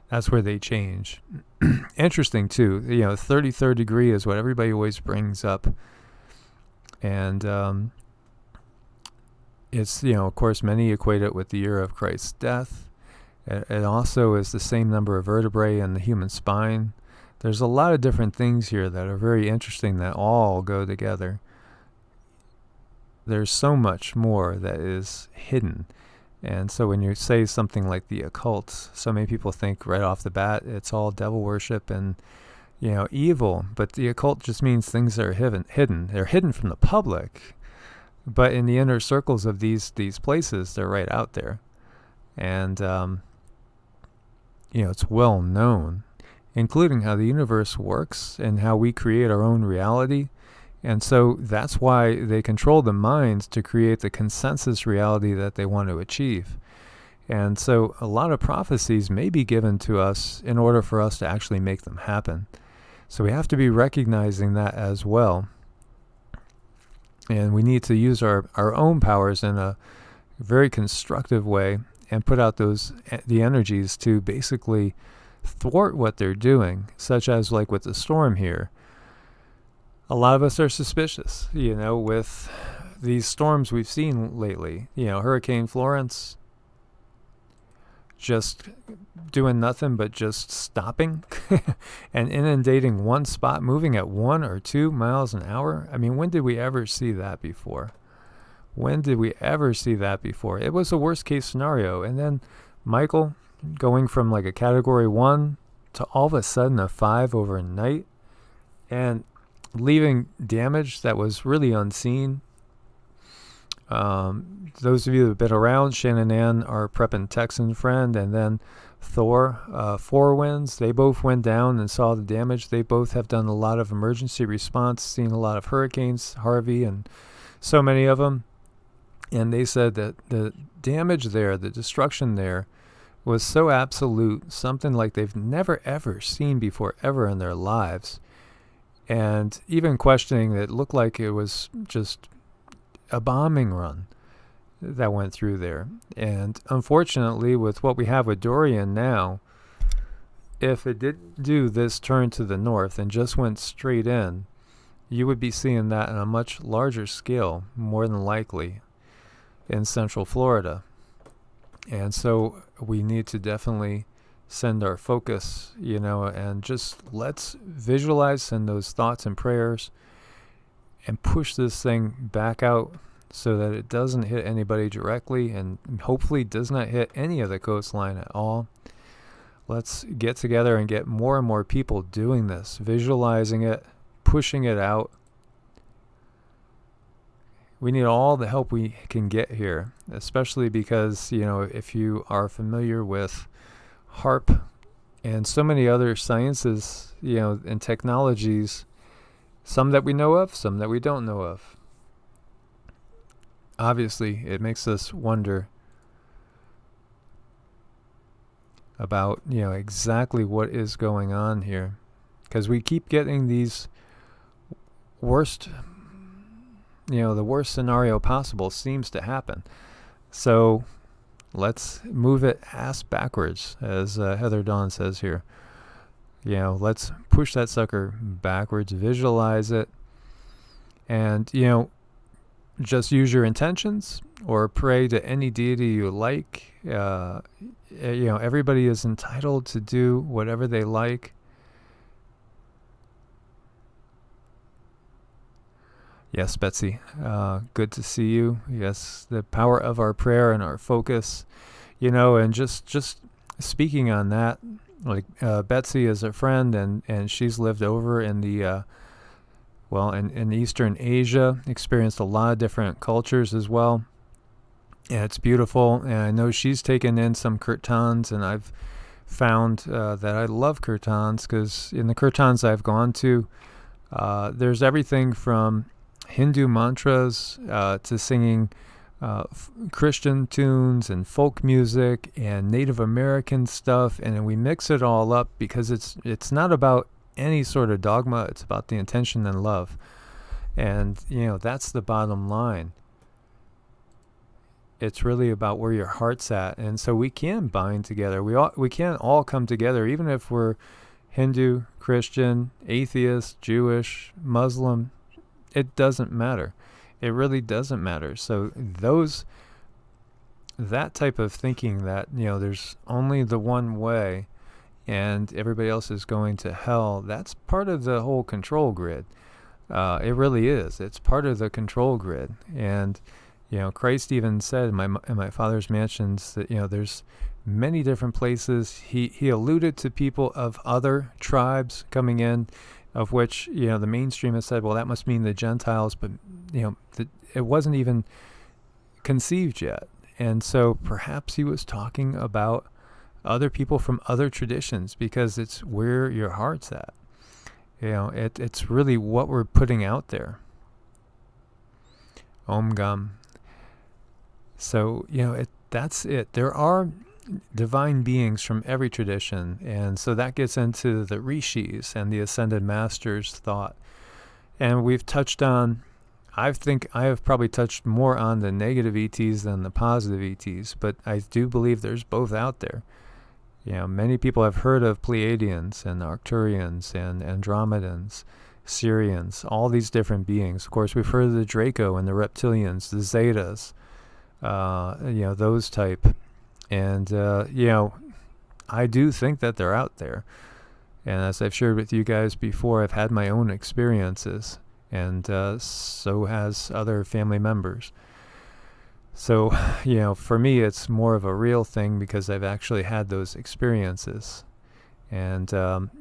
that's where they change. Interesting too. 33rd degree is what everybody always brings up. And it's, of course, many equate it with the year of Christ's death. It also is the same number of vertebrae in the human spine. There's a lot of different things here that are very interesting that all go together. There's so much more that is hidden. And so when you say something like the occult, so many people think right off the bat it's all devil worship and, evil. But the occult just means things that are hidden. They're hidden from the public. But in the inner circles of these places, they're right out there. And, it's well known, including how the universe works and how we create our own reality. And so that's why they control the minds to create the consensus reality that they want to achieve. And so a lot of prophecies may be given to us in order for us to actually make them happen. So we have to be recognizing that as well. And we need to use our own powers in a very constructive way and put out the energies to basically thwart what they're doing, such as like with the storm here. A lot of us are suspicious, with these storms we've seen lately. Hurricane Florence just doing nothing but just stopping and inundating one spot, moving at 1 or 2 miles an hour. I mean, when did we ever see that before? It was a worst case scenario. And then Michael going from like a category 1 to all of a sudden a 5 overnight and leaving damage that was really unseen. Those of you that have been around, Shannon Ann, our prep and Texan friend, and then Thor, 4 winds, they both went down and saw the damage. They both have done a lot of emergency response, seen a lot of hurricanes, Harvey, and so many of them. And they said that the damage there, the destruction there, was so absolute, something like they've never ever seen before ever in their lives. And even questioning that it looked like it was just a bombing run that went through there. And unfortunately, with what we have with Dorian now, if it didn't do this turn to the north and just went straight in, you would be seeing that on a much larger scale, more than likely, in Central Florida. And so we need to definitely send our focus, and just let's visualize, send those thoughts and prayers, and push this thing back out so that it doesn't hit anybody directly and hopefully does not hit any of the coastline at all. Let's get together and get more and more people doing this, visualizing it, pushing it out. We need all the help we can get here, especially because, if you are familiar with HARP and so many other sciences, and technologies, some that we know of, some that we don't know of. Obviously, it makes us wonder about, exactly what is going on here. Because we keep getting these worst, the worst scenario possible seems to happen. So let's move it ass backwards, as Heather Dawn says here. Let's push that sucker backwards, visualize it, and, just use your intentions or pray to any deity you like. Everybody is entitled to do whatever they like. Yes, Betsy, good to see you. Yes, the power of our prayer and our focus, and just speaking on that, like Betsy is a friend, and she's lived over in the in Eastern Asia, experienced a lot of different cultures as well. And it's beautiful. And I know she's taken in some kirtans, and I've found that I love kirtans because in the kirtans I've gone to, there's everything from Hindu mantras to singing Christian tunes and folk music and Native American stuff, and then we mix it all up because it's not about any sort of dogma. It's about the intention and love, and that's the bottom line. It's really about where your heart's at, and so we can bind together. We can all come together, even if we're Hindu, Christian, atheist, Jewish, Muslim. It doesn't matter. It really doesn't matter. So that type of thinking that there's only the one way and everybody else is going to hell, that's part of the whole control grid. It really is. It's part of the control grid. And Christ even said in my Father's mansions that there's many different places. He alluded to people of other tribes coming in, of which the mainstream has said, well, that must mean the Gentiles, but it wasn't even conceived yet. And so perhaps he was talking about other people from other traditions, because it's where your heart's at. It's really what we're putting out there. Om Gam. So that's it. There are divine beings from every tradition, and so that gets into the rishis and the ascended masters thought. And we've touched on, I think I have probably touched more on the negative ETs than the positive ETs, but I do believe there's both out there. Many people have heard of Pleiadians and Arcturians and Andromedans, Syrians, all these different beings. Of course, we've heard of the Draco and the Reptilians, the Zetas, those type. And, I do think that they're out there. And as I've shared with you guys before, I've had my own experiences, and so has other family members. So, for me, it's more of a real thing because I've actually had those experiences. And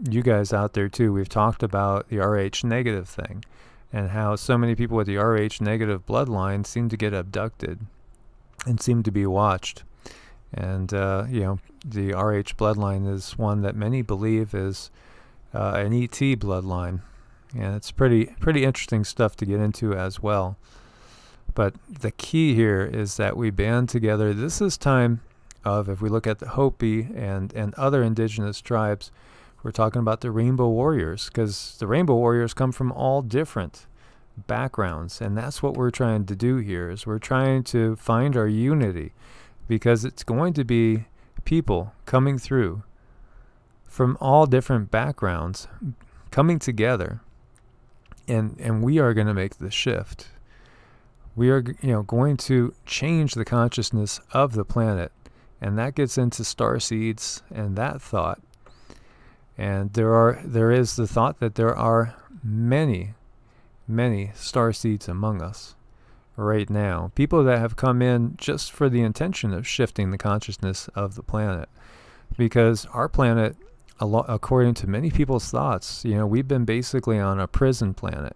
you guys out there, too, we've talked about the RH negative thing and how so many people with the RH negative bloodline seem to get abducted and seem to be watched. And, the RH bloodline is one that many believe is an ET bloodline. And it's pretty interesting stuff to get into as well. But the key here is that we band together. This is time of, if we look at the Hopi and other indigenous tribes, we're talking about the Rainbow Warriors, because the Rainbow Warriors come from all different backgrounds. And that's what we're trying to do here, is we're trying to find our unity, because it's going to be people coming through from all different backgrounds coming together, and we are going to make the shift. We are going to change the consciousness of the planet, and that gets into star seeds and that thought. And there is the thought that there are many star seeds among us right now, people that have come in just for the intention of shifting the consciousness of the planet, because our planet, according to many people's thoughts, we've been basically on a prison planet,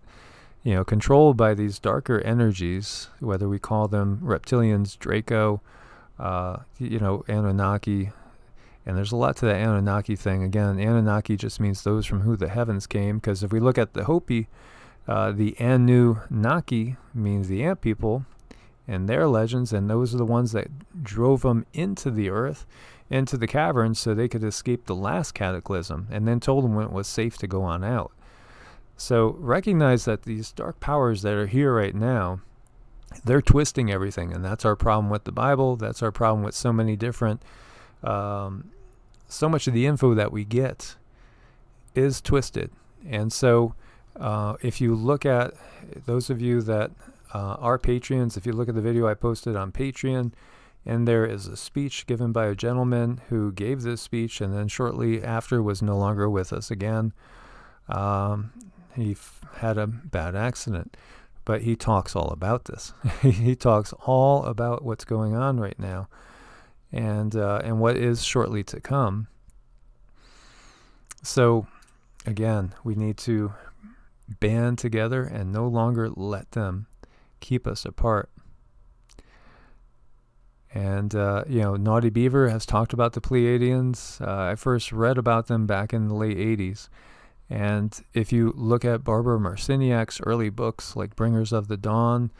controlled by these darker energies, whether we call them reptilians, Draco, Anunnaki. And there's a lot to that Anunnaki thing. Again, Anunnaki just means those from who the heavens came, because if we look at the Hopi, the Anunnaki means the ant people and their legends, and those are the ones that drove them into the earth, into the caverns, so they could escape the last cataclysm, and then told them when it was safe to go on out. So recognize that these dark powers that are here right now, they're twisting everything, and that's our problem with the Bible. That's our problem with so many different, so much of the info that we get is twisted. And so if you look at those of you that are Patreons, if you look at the video I posted on Patreon, and there is a speech given by a gentleman who gave this speech and then shortly after was no longer with us again. He had a bad accident, but he talks all about this. He talks all about what's going on right now, and what is shortly to come. So again, we need to band together and no longer let them keep us apart. And, Naughty Beaver has talked about the Pleiadians. I first read about them back in the late 80s. And if you look at Barbara Marciniak's early books like Bringers of the Dawn,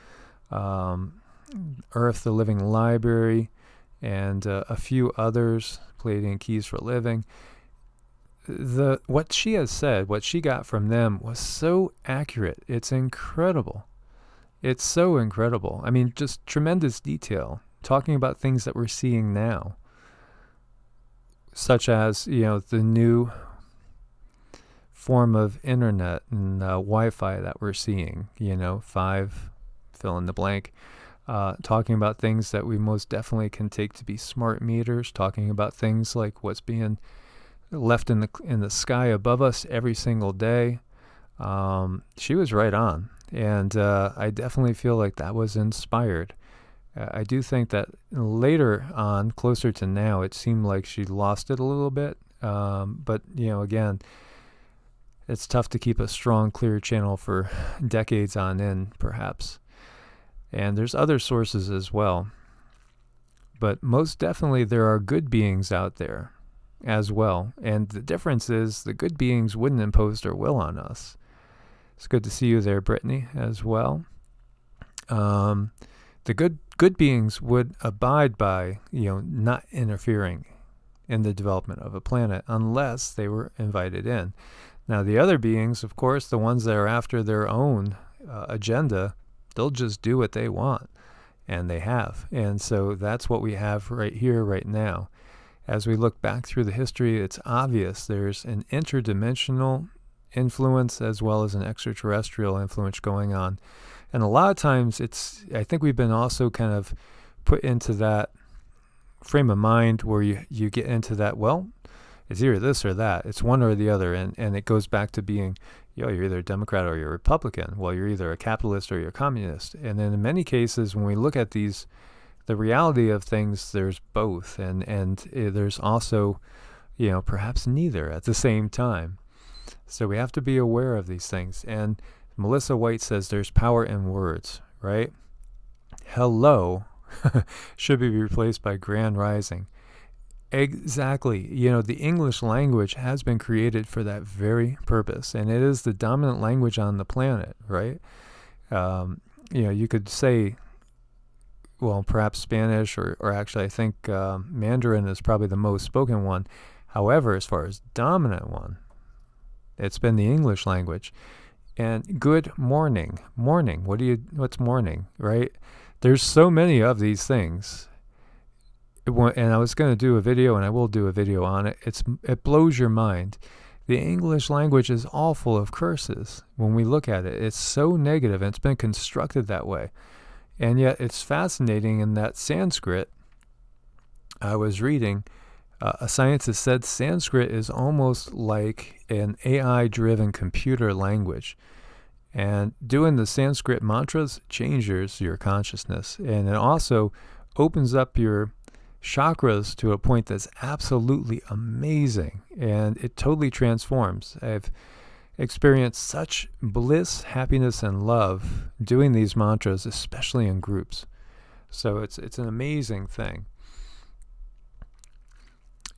Earth, the Living Library, and a few others, Pleiadian Keys for Living, what she has said, what she got from them was so accurate. It's incredible. It's so incredible. I mean, just tremendous detail, talking about things that we're seeing now, such as, the new form of internet and Wi-Fi that we're seeing, 5, fill in the blank, talking about things that we most definitely can take to be smart meters, talking about things like what's being left in the sky above us every single day. She was right on, and I definitely feel like that was inspired. I do think that later on, closer to now, it seemed like she lost it a little bit. But again, it's tough to keep a strong, clear channel for decades on end, perhaps. And there's other sources as well. But most definitely there are good beings out there as well. And the difference is the good beings wouldn't impose their will on us. It's good to see you there, Brittany, as well. The good beings would abide by, not interfering in the development of a planet unless they were invited in. Now, the other beings, of course, the ones that are after their own agenda, they'll just do what they want, and they have. And so that's what we have right here, right now. As we look back through the history, it's obvious there's an interdimensional influence as well as an extraterrestrial influence going on. And a lot of times I think we've been also kind of put into that frame of mind where you get into that, well, it's either this or that. It's one or the other. And it goes back to being, you're either a Democrat or you're a Republican. Well, you're either a capitalist or you're a communist. And then in many cases, when we look at the reality of things, there's both. And there's also, perhaps neither at the same time. So we have to be aware of these things. And Melissa White says there's power in words, right? Hello should be replaced by grand rising. Exactly. The English language has been created for that very purpose, and it is the dominant language on the planet, right? You could say, well, perhaps Spanish, or actually I think Mandarin is probably the most spoken one. However, as far as dominant one, it's been the English language. And good morning. Morning. What's morning, right? There's so many of these things. And I was going to do a video, and I will do a video on it. It blows your mind. The English language is all full of curses. When we look at it, it's so negative, and it's been constructed that way. And yet it's fascinating in that Sanskrit, I was reading, a scientist said Sanskrit is almost like an AI-driven computer language. And doing the Sanskrit mantras changes your consciousness. And it also opens up your chakras to a point that's absolutely amazing. And it totally transforms. I've experienced such bliss, happiness, and love doing these mantras, especially in groups. So it's an amazing thing.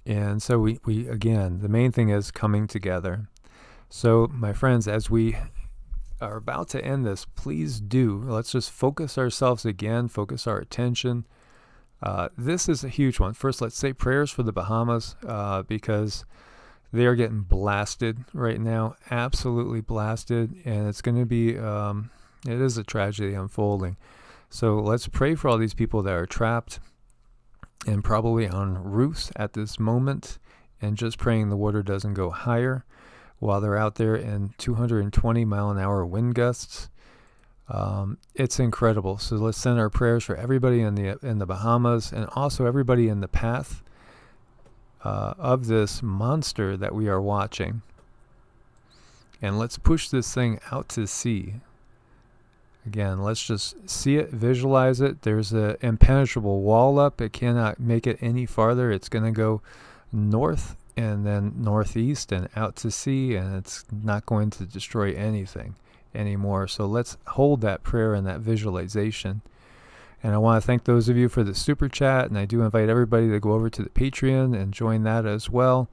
And so we again, the main thing is coming together. So my friends, as we are about to end this, please let's just focus ourselves again, focus our attention. This is a huge one. First, let's say prayers for the Bahamas, because they are getting blasted right now, absolutely blasted, and it's going to be, it is a tragedy unfolding. So let's pray for all these people that are trapped and probably on roofs at this moment, and just praying the water doesn't go higher while they're out there in 220 mile an hour wind gusts. It's incredible. So let's send our prayers for everybody in the Bahamas, and also everybody in the path of this monster that we are watching. And let's push this thing out to sea. Again, let's just see it, visualize it. There's an impenetrable wall up. It cannot make it any farther. It's going to go north and then northeast and out to sea, and it's not going to destroy anything anymore. So let's hold that prayer and that visualization. And I want to thank those of you for the super chat, and I do invite everybody to go over to the Patreon and join that as well.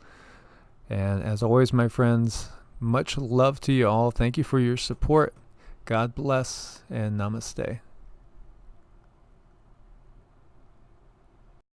And as always, my friends, much love to you all. Thank you for your support. God bless, and namaste.